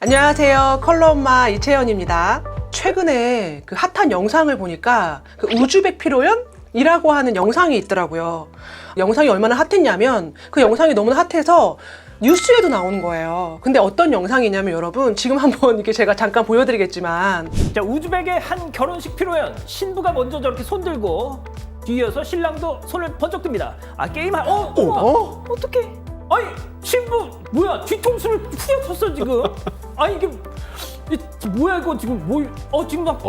안녕하세요. 컬러 엄마 이채연입니다. 최근에 그 핫한 영상을 보니까 그 우즈벡 피로연이라고 하는 영상이 있더라고요. 영상이 얼마나 핫했냐면 그 영상이 너무나 핫해서 뉴스에도 나오는 거예요. 근데 어떤 영상이냐면 여러분 지금 한번 이렇게 제가 잠깐 보여드리겠지만 자, 우즈벡의 한 결혼식 피로연, 신부가 먼저 저렇게 손 들고 뒤이어서 신랑도 손을 번쩍 듭니다. 게임할 어떡해. 아니 신부 뭐야, 뒤통수를 후려쳤어 지금. 아니 이게 뭐야 이거 지금 지금 막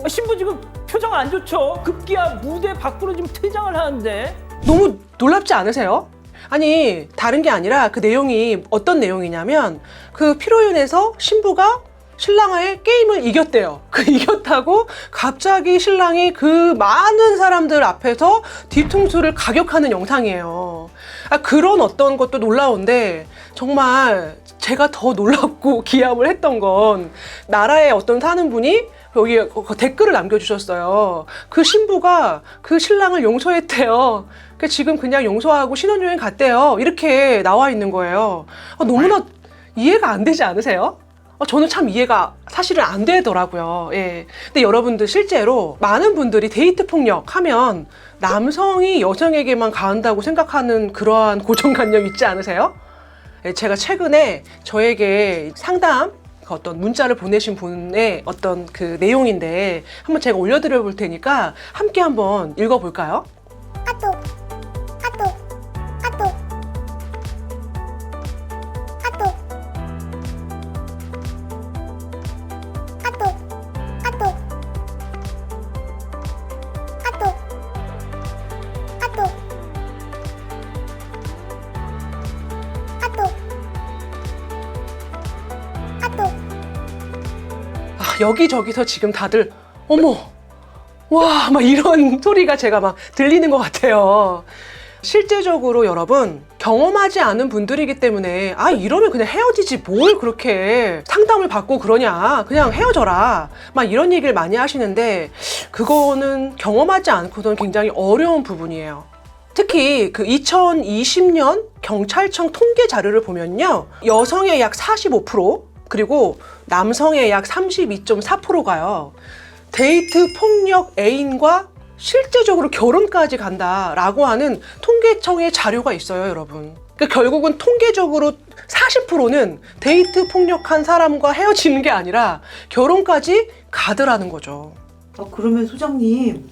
신부 지금 표정 안 좋죠. 급기야 무대 밖으로 지금 퇴장을 하는데. 너무 놀랍지 않으세요? 아니 다른 게 아니라 그 내용이 어떤 내용이냐면 그 피로연에서 신부가 신랑의 게임을 이겼대요. 그 이겼다고 갑자기 신랑이 그 많은 사람들 앞에서 뒤통수를 가격하는 영상이에요. 그런 어떤 것도 놀라운데 정말 제가 더 놀랍고 기함을 했던 건 나라에 어떤 사는 분이 여기 댓글을 남겨주셨어요. 그 신부가 그 신랑을 용서했대요. 지금 그냥 용서하고 신혼여행 갔대요. 이렇게 나와 있는 거예요. 너무나 이해가 안 되지 않으세요? 저는 참 이해가 사실은 안 되더라고요. 예. 근데 여러분들 실제로 많은 분들이 데이트 폭력 하면 남성이 여성에게만 가한다고 생각하는 그러한 고정관념 있지 않으세요? 예, 제가 최근에 저에게 상담 어떤 문자를 보내신 분의 어떤 그 내용인데 한번 제가 올려드려 볼 테니까 함께 한번 읽어볼까요? 여기저기서 지금 다들 어머 와 막 이런 소리가 제가 막 들리는 것 같아요. 실제적으로 여러분 경험하지 않은 분들이기 때문에 이러면 그냥 헤어지지 뭘 그렇게 상담을 받고 그러냐, 그냥 헤어져라 막 이런 얘기를 많이 하시는데 그거는 경험하지 않고서는 굉장히 어려운 부분이에요. 특히 그 2020년 경찰청 통계 자료를 보면요, 여성의 약 45% 그리고 남성의 약 32.4%가요 데이트 폭력 애인과 실제적으로 결혼까지 간다라고 하는 통계청의 자료가 있어요, 여러분. 그러니까 결국은 통계적으로 40%는 데이트 폭력한 사람과 헤어지는 게 아니라 결혼까지 가더라는 거죠. 그러면 소장님,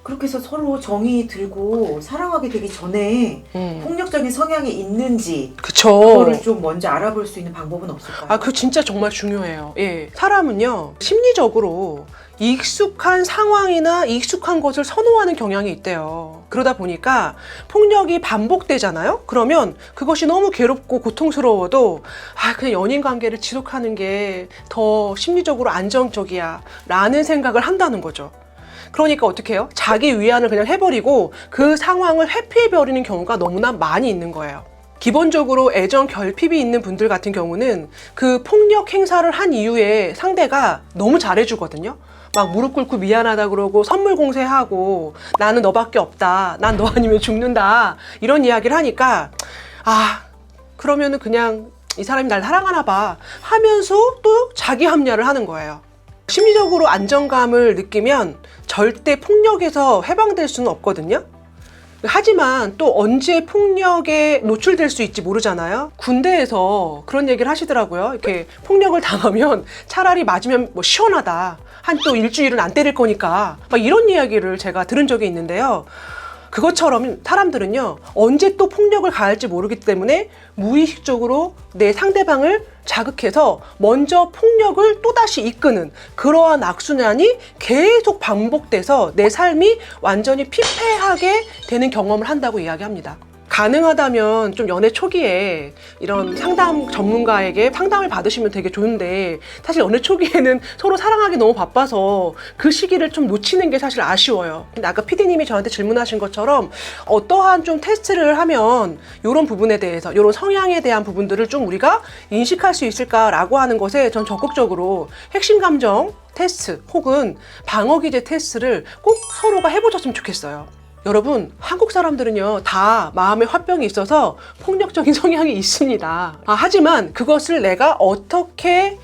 그렇게 해서 서로 정이 들고 사랑하게 되기 전에 폭력적인 성향이 있는지 그쵸. 그거를 좀 먼저 알아볼 수 있는 방법은 없을까요? 그거 진짜 정말 중요해요. 예. 사람은요, 심리적으로 익숙한 상황이나 익숙한 것을 선호하는 경향이 있대요. 그러다 보니까 폭력이 반복되잖아요? 그러면 그것이 너무 괴롭고 고통스러워도 그냥 연인 관계를 지속하는 게 더 심리적으로 안정적이야 라는 생각을 한다는 거죠. 그러니까 어떻게 해요? 자기 위안을 그냥 해버리고 그 상황을 회피해버리는 경우가 너무나 많이 있는 거예요. 기본적으로 애정 결핍이 있는 분들 같은 경우는 그 폭력 행사를 한 이후에 상대가 너무 잘해주거든요. 막 무릎 꿇고 미안하다 그러고 선물 공세하고 나는 너밖에 없다, 난 너 아니면 죽는다 이런 이야기를 하니까 그러면은 그냥 이 사람이 날 사랑하나 봐 하면서 또 자기 합리화를 하는 거예요. 심리적으로 안정감을 느끼면 절대 폭력에서 해방될 수는 없거든요. 하지만 또 언제 폭력에 노출될 수 있지 모르잖아요. 군대에서 그런 얘기를 하시더라고요. 이렇게 폭력을 당하면 차라리 맞으면 뭐 시원하다, 한 또 일주일은 안 때릴 거니까 막 이런 이야기를 제가 들은 적이 있는데요. 그것처럼 사람들은요, 언제 또 폭력을 가할지 모르기 때문에 무의식적으로 내 상대방을 자극해서 먼저 폭력을 또다시 이끄는 그러한 악순환이 계속 반복돼서 내 삶이 완전히 피폐하게 되는 경험을 한다고 이야기합니다. 가능하다면 좀 연애 초기에 이런 상담 전문가에게 상담을 받으시면 되게 좋은데, 사실 연애 초기에는 서로 사랑하기 너무 바빠서 그 시기를 좀 놓치는 게 사실 아쉬워요. 근데 아까 PD님이 저한테 질문하신 것처럼 어떠한 좀 테스트를 하면 이런 부분에 대해서, 이런 성향에 대한 부분들을 좀 우리가 인식할 수 있을까라고 하는 것에 전 적극적으로 핵심 감정 테스트 혹은 방어 기제 테스트를 꼭 서로가 해보셨으면 좋겠어요. 여러분, 한국 사람들은요, 다 마음의 화병이 있어서 폭력적인 성향이 있습니다. 하지만 그것을 내가 어떻게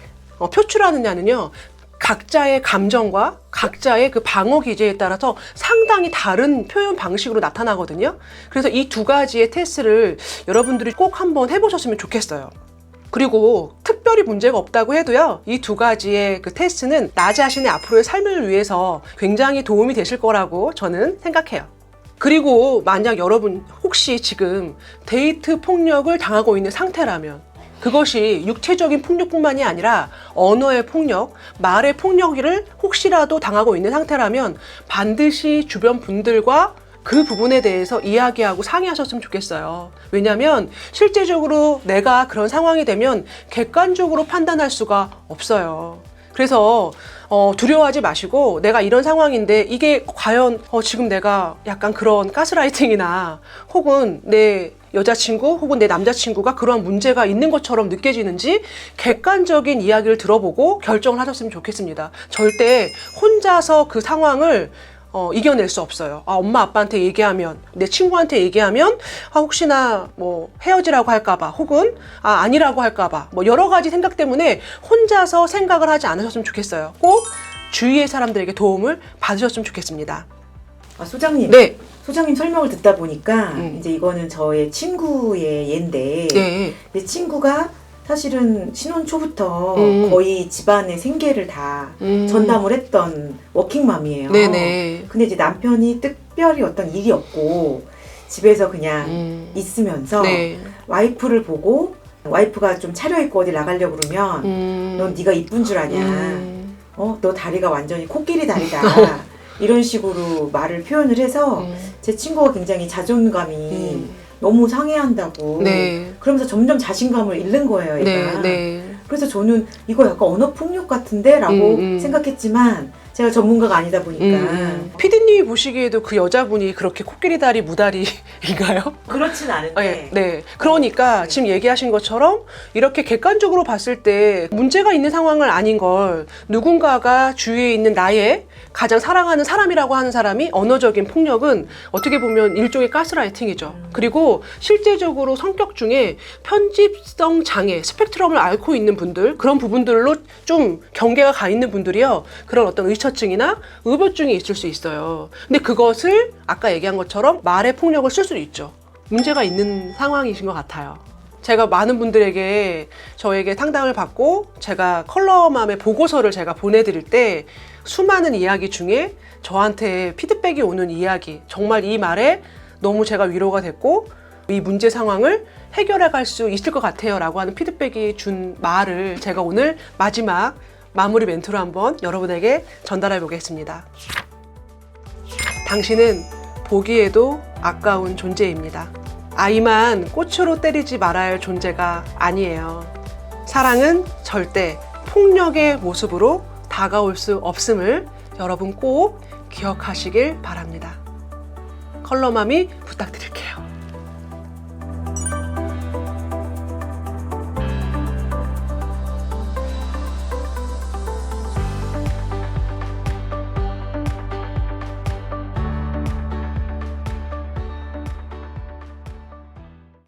표출하느냐는요, 각자의 감정과 각자의 그 방어 기제에 따라서 상당히 다른 표현 방식으로 나타나거든요. 그래서 이 두 가지의 테스트를 여러분들이 꼭 한번 해보셨으면 좋겠어요. 그리고 특별히 문제가 없다고 해도요, 이 두 가지의 그 테스트는 나 자신의 앞으로의 삶을 위해서 굉장히 도움이 되실 거라고 저는 생각해요. 그리고 만약 여러분 혹시 지금 데이트 폭력을 당하고 있는 상태라면, 그것이 육체적인 폭력뿐만이 아니라 언어의 폭력, 말의 폭력을 혹시라도 당하고 있는 상태라면 반드시 주변 분들과 그 부분에 대해서 이야기하고 상의하셨으면 좋겠어요. 왜냐하면 실제적으로 내가 그런 상황이 되면 객관적으로 판단할 수가 없어요. 그래서 두려워하지 마시고, 내가 이런 상황인데 이게 과연 지금 내가 약간 그런 가스라이팅이나 혹은 내 여자친구 혹은 내 남자친구가 그러한 문제가 있는 것처럼 느껴지는지 객관적인 이야기를 들어보고 결정을 하셨으면 좋겠습니다. 절대 혼자서 그 상황을 이겨낼 수 없어요. 엄마 아빠한테 얘기하면, 내 친구한테 얘기하면 혹시나 뭐 헤어지라고 할까봐, 혹은 아니라고 할까봐, 뭐 여러 가지 생각 때문에 혼자서 생각을 하지 않으셨으면 좋겠어요. 꼭 주위의 사람들에게 도움을 받으셨으면 좋겠습니다. 소장님. 네. 소장님 설명을 듣다 보니까 이제 이거는 저의 친구의 예인데, 네. 내 친구가 사실은 신혼 초부터 거의 집안의 생계를 다 전담을 했던 워킹맘이에요. 네네. 근데 이제 남편이 특별히 어떤 일이 없고 집에서 그냥 있으면서 네. 와이프를 보고, 와이프가 좀 차려입고 어디 나가려고 그러면 넌 네가 이쁜 줄 아냐, 너 다리가 완전히 코끼리 다리다, 이런 식으로 말을 표현을 해서 제 친구가 굉장히 자존감이 너무 상해한다고. 네. 그러면서 점점 자신감을 잃는 거예요, 얘가. 네. 네. 그래서 저는 이거 약간 언어폭력 같은데? 라고 생각했지만 제가 전문가가 아니다 보니까. 피디님이 보시기에도 그 여자분이 그렇게 코끼리 다리 무다리인가요? 그렇진 않은데. 네. 그러니까 지금 얘기하신 것처럼 이렇게 객관적으로 봤을 때 문제가 있는 상황을 아닌 걸, 누군가가 주위에 있는 나의 가장 사랑하는 사람이라고 하는 사람이 언어적인 폭력은 어떻게 보면 일종의 가스라이팅이죠. 그리고 실제적으로 성격 중에 편집성 장애, 스펙트럼을 앓고 있는 분들, 그런 부분들로 좀 경계가 가 있는 분들이요, 그런 어떤 의처증이나 의부증이 있을 수 있어요. 근데 그것을 아까 얘기한 것처럼 말의 폭력을 쓸 수도 있죠. 문제가 있는 상황이신 것 같아요. 제가 많은 분들에게 저에게 상담을 받고 제가 컬러맘의 보고서를 제가 보내드릴 때 수많은 이야기 중에 저한테 피드백이 오는 이야기, 정말 이 말에 너무 제가 위로가 됐고 이 문제 상황을 해결해 갈 수 있을 것 같아요 라고 하는 피드백이 준 말을 제가 오늘 마지막 마무리 멘트로 한번 여러분에게 전달해 보겠습니다. 당신은 보기에도 아까운 존재입니다. 아이만 꽃으로 때리지 말아야 할 존재가 아니에요. 사랑은 절대 폭력의 모습으로 다가올 수 없음을 여러분 꼭 기억하시길 바랍니다. 컬러맘이 부탁드릴게요.